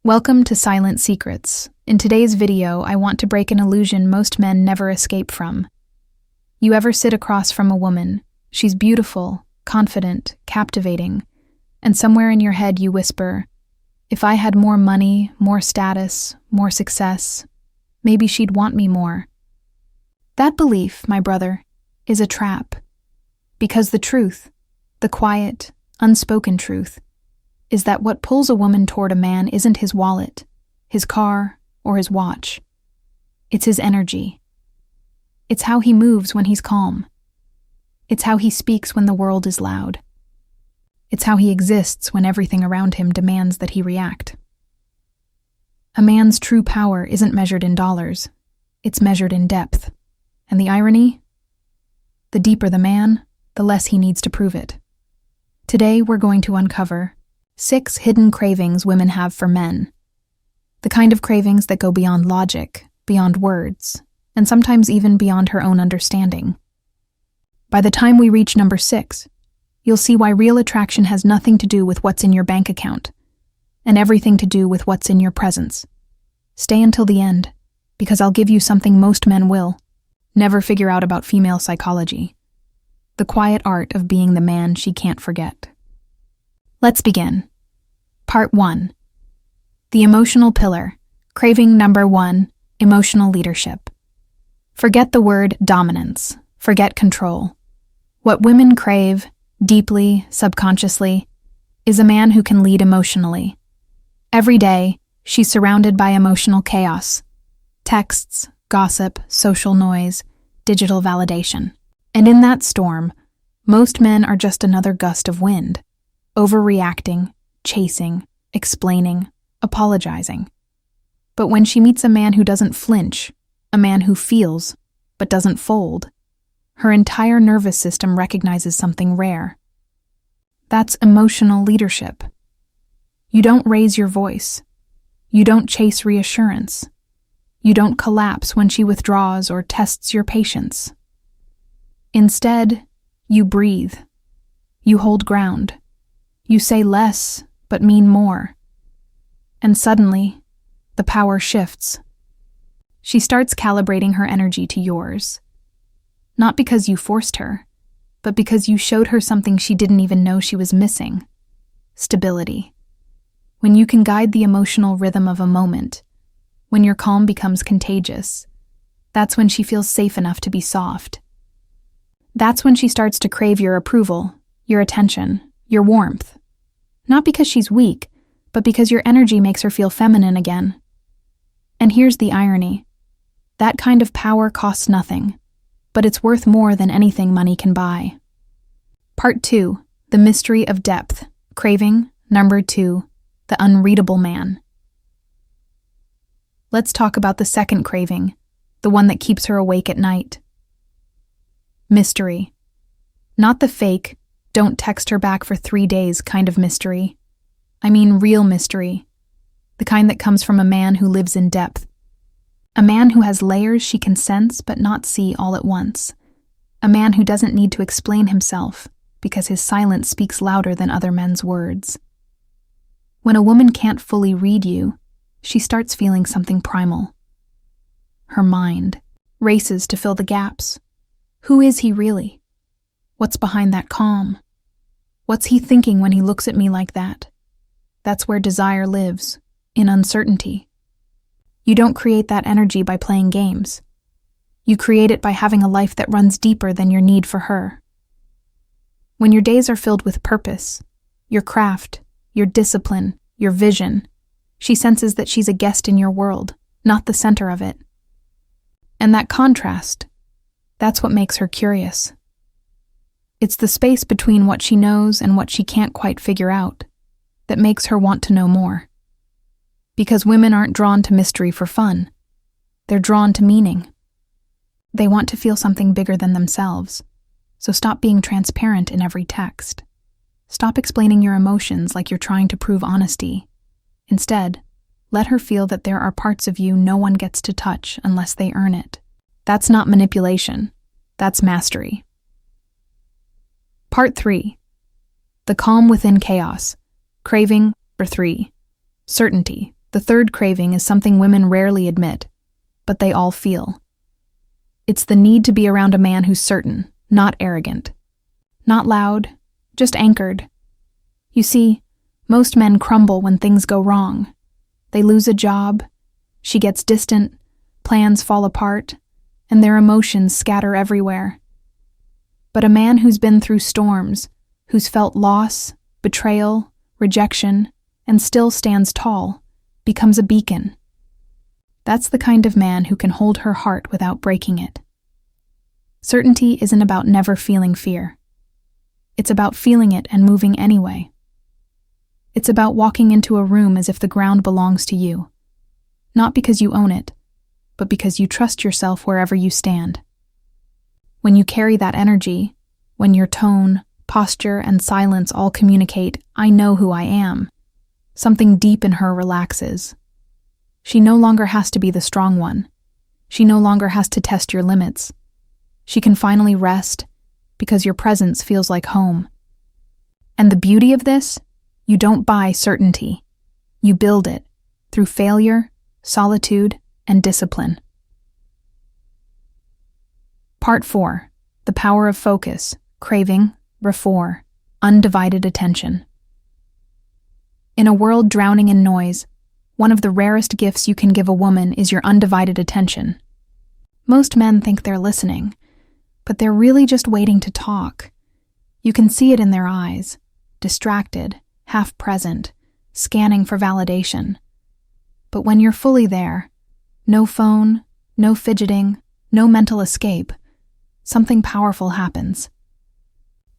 Welcome to Silent Secrets. In today's video, I want to break an illusion most men never escape from. You ever sit across from a woman? She's beautiful, confident, captivating, and somewhere in your head you whisper, if I had more money, more status, more success, maybe she'd want me more. That belief, my brother, is a trap. Because the truth, the quiet, unspoken truth, is that what pulls a woman toward a man isn't his wallet, his car, or his watch. It's his energy. It's how he moves when he's calm. It's how he speaks when the world is loud. It's how he exists when everything around him demands that he react. A man's true power isn't measured in dollars. It's measured in depth. And the irony? The deeper the man, the less he needs to prove it. Today, we're going to uncover 6 hidden cravings women have for men. The kind of cravings that go beyond logic, beyond words, and sometimes even beyond her own understanding. By the time we reach number 6, you'll see why real attraction has nothing to do with what's in your bank account, and everything to do with what's in your presence. Stay until the end, because I'll give you something most men will never figure out about female psychology. The quiet art of being the man she can't forget. Let's begin. Part 1. The emotional pillar. Craving number 1, emotional leadership. Forget the word dominance. Forget control. What women crave, deeply, subconsciously, is a man who can lead emotionally. Every day, she's surrounded by emotional chaos. Texts, gossip, social noise, digital validation. And in that storm, most men are just another gust of wind. Overreacting, chasing, explaining, apologizing. But when she meets a man who doesn't flinch, a man who feels, but doesn't fold, her entire nervous system recognizes something rare. That's emotional leadership. You don't raise your voice. You don't chase reassurance. You don't collapse when she withdraws or tests your patience. Instead, you breathe. You hold ground. You say less, but mean more. And suddenly, the power shifts. She starts calibrating her energy to yours. Not because you forced her, but because you showed her something she didn't even know she was missing. Stability. When you can guide the emotional rhythm of a moment, when your calm becomes contagious, that's when she feels safe enough to be soft. That's when she starts to crave your approval, your attention, your warmth. Not because she's weak, but because your energy makes her feel feminine again. And here's the irony. That kind of power costs nothing, but it's worth more than anything money can buy. Part 2. The mystery of depth. Craving number 2. The unreadable man. Let's talk about the second craving, the one that keeps her awake at night. Mystery. Not the fake, don't text her back for 3 days kind of mystery. I mean real mystery. The kind that comes from a man who lives in depth. A man who has layers she can sense but not see all at once. A man who doesn't need to explain himself because his silence speaks louder than other men's words. When a woman can't fully read you, she starts feeling something primal. Her mind races to fill the gaps. Who is he really? What's behind that calm? What's he thinking when he looks at me like that? That's where desire lives, in uncertainty. You don't create that energy by playing games. You create it by having a life that runs deeper than your need for her. When your days are filled with purpose, your craft, your discipline, your vision, she senses that she's a guest in your world, not the center of it. And that contrast, that's what makes her curious. It's the space between what she knows and what she can't quite figure out that makes her want to know more. Because women aren't drawn to mystery for fun. They're drawn to meaning. They want to feel something bigger than themselves. So stop being transparent in every text. Stop explaining your emotions like you're trying to prove honesty. Instead, let her feel that there are parts of you no one gets to touch unless they earn it. That's not manipulation. That's mastery. Part 3. The calm within chaos. Craving number 3. Certainty, The third craving is something women rarely admit, but they all feel. It's the need to be around a man who's certain, not arrogant. Not loud, just anchored. You see, most men crumble when things go wrong. They lose a job, she gets distant, plans fall apart, and their emotions scatter everywhere. But a man who's been through storms, who's felt loss, betrayal, rejection, and still stands tall, becomes a beacon. That's the kind of man who can hold her heart without breaking it. Certainty isn't about never feeling fear. It's about feeling it and moving anyway. It's about walking into a room as if the ground belongs to you. Not because you own it, but because you trust yourself wherever you stand. When you carry that energy, when your tone, posture, and silence all communicate, "I know who I am," something deep in her relaxes. She no longer has to be the strong one. She no longer has to test your limits. She can finally rest because your presence feels like home. And the beauty of this? You don't buy certainty. You build it through failure, solitude, and discipline. Part 4. The power of focus, craving, rapport, undivided attention. In a world drowning in noise, one of the rarest gifts you can give a woman is your undivided attention. Most men think they're listening, but they're really just waiting to talk. You can see it in their eyes, distracted, half present, scanning for validation. But when you're fully there, no phone, no fidgeting, no mental escape, something powerful happens.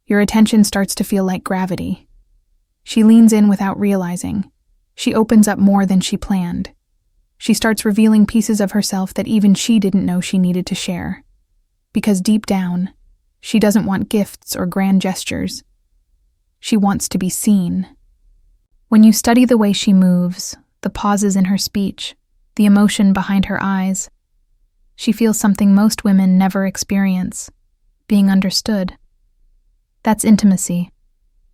Your attention starts to feel like gravity. She leans in without realizing. She opens up more than she planned. She starts revealing pieces of herself that even she didn't know she needed to share. Because deep down, she doesn't want gifts or grand gestures. She wants to be seen. When you study the way she moves, the pauses in her speech, the emotion behind her eyes, she feels something most women never experience, being understood. That's intimacy.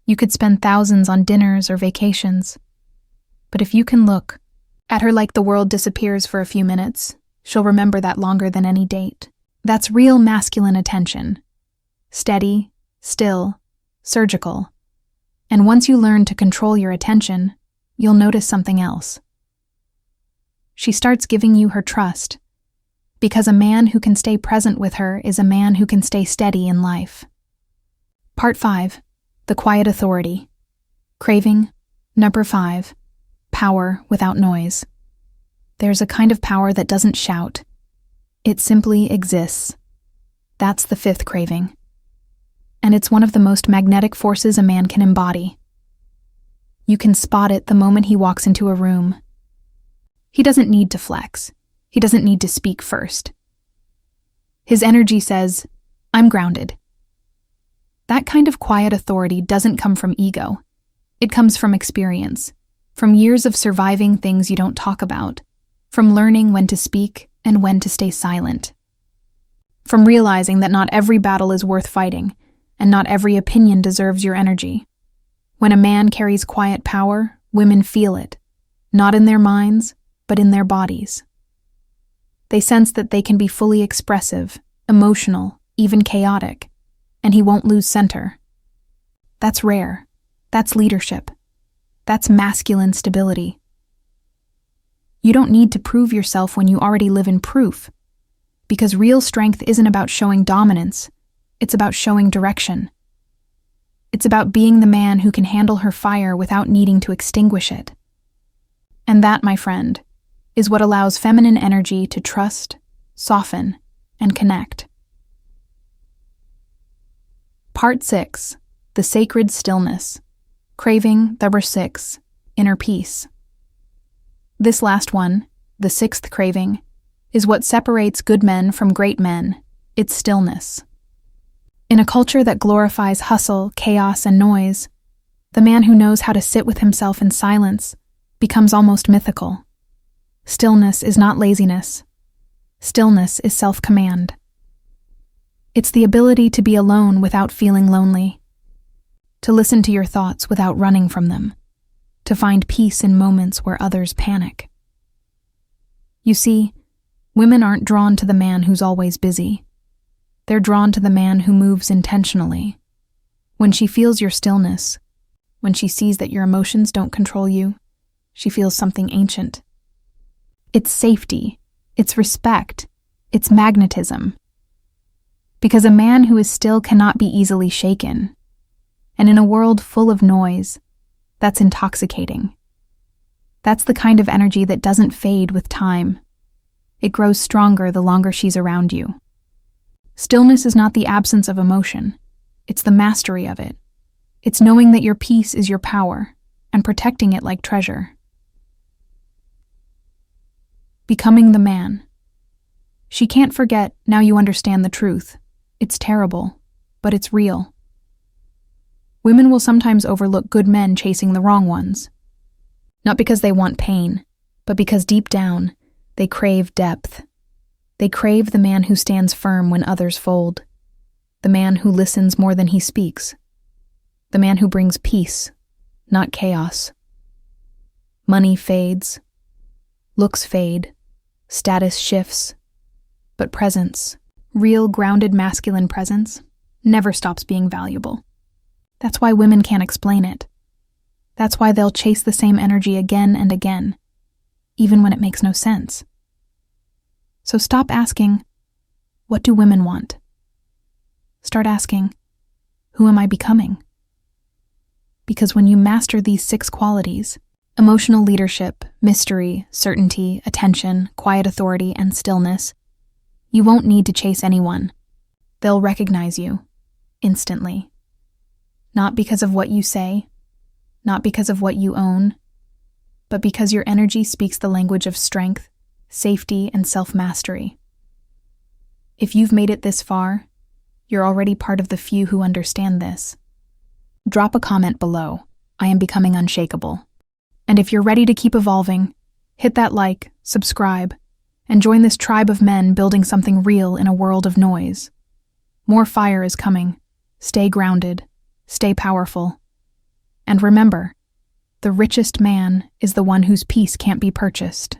You could spend thousands on dinners or vacations. But if you can look at her like the world disappears for a few minutes, she'll remember that longer than any date. That's real masculine attention. Steady, still, surgical. And once you learn to control your attention, you'll notice something else. She starts giving you her trust, because a man who can stay present with her is a man who can stay steady in life. Part 5. The quiet authority. Craving. Number 5. Power without noise. There's a kind of power that doesn't shout. It simply exists. That's the 5th craving. And it's one of the most magnetic forces a man can embody. You can spot it the moment he walks into a room. He doesn't need to flex. He doesn't need to speak first. His energy says, "I'm grounded." That kind of quiet authority doesn't come from ego. It comes from experience, from years of surviving things you don't talk about, from learning when to speak and when to stay silent, from realizing that not every battle is worth fighting, and not every opinion deserves your energy. When a man carries quiet power, women feel it, not in their minds, but in their bodies. They sense that they can be fully expressive, emotional, even chaotic, and he won't lose center. That's rare. That's leadership. That's masculine stability. You don't need to prove yourself when you already live in proof, because real strength isn't about showing dominance, it's about showing direction. It's about being the man who can handle her fire without needing to extinguish it. And that, my friend, is what allows feminine energy to trust, soften, and connect. Part 6. The sacred stillness. Craving, number 6. Inner peace. This last one, the 6th craving, is what separates good men from great men, its stillness. In a culture that glorifies hustle, chaos, and noise, the man who knows how to sit with himself in silence becomes almost mythical. Stillness is not laziness. Stillness is self-command. It's the ability to be alone without feeling lonely, to listen to your thoughts without running from them, to find peace in moments where others panic. You see, women aren't drawn to the man who's always busy. They're drawn to the man who moves intentionally. When she feels your stillness, when she sees that your emotions don't control you, she feels something ancient. It's safety, it's respect, it's magnetism. Because a man who is still cannot be easily shaken. And in a world full of noise, that's intoxicating. That's the kind of energy that doesn't fade with time. It grows stronger the longer she's around you. Stillness is not the absence of emotion. It's the mastery of it. It's knowing that your peace is your power and protecting it like treasure. Becoming the man. She can't forget now you understand the truth. It's terrible, but it's real. Women will sometimes overlook good men chasing the wrong ones. Not because they want pain, but because deep down, they crave depth. They crave the man who stands firm when others fold. The man who listens more than he speaks. The man who brings peace, not chaos. Money fades. Looks fade. Status shifts. But presence, real grounded masculine presence, never stops being valuable. That's why women can't explain it. That's why they'll chase the same energy again and again, even when it makes no sense. So stop asking, what do women want? Start asking, who am I becoming? Because when you master these 6 qualities, emotional leadership, mystery, certainty, attention, quiet authority, and stillness, you won't need to chase anyone. They'll recognize you, instantly. Not because of what you say, not because of what you own, but because your energy speaks the language of strength, safety, and self-mastery. If you've made it this far, you're already part of the few who understand this. Drop a comment below. I am becoming unshakable. And if you're ready to keep evolving, hit that like, subscribe, and join this tribe of men building something real in a world of noise. More fire is coming. Stay grounded. Stay powerful. And remember, the richest man is the one whose peace can't be purchased.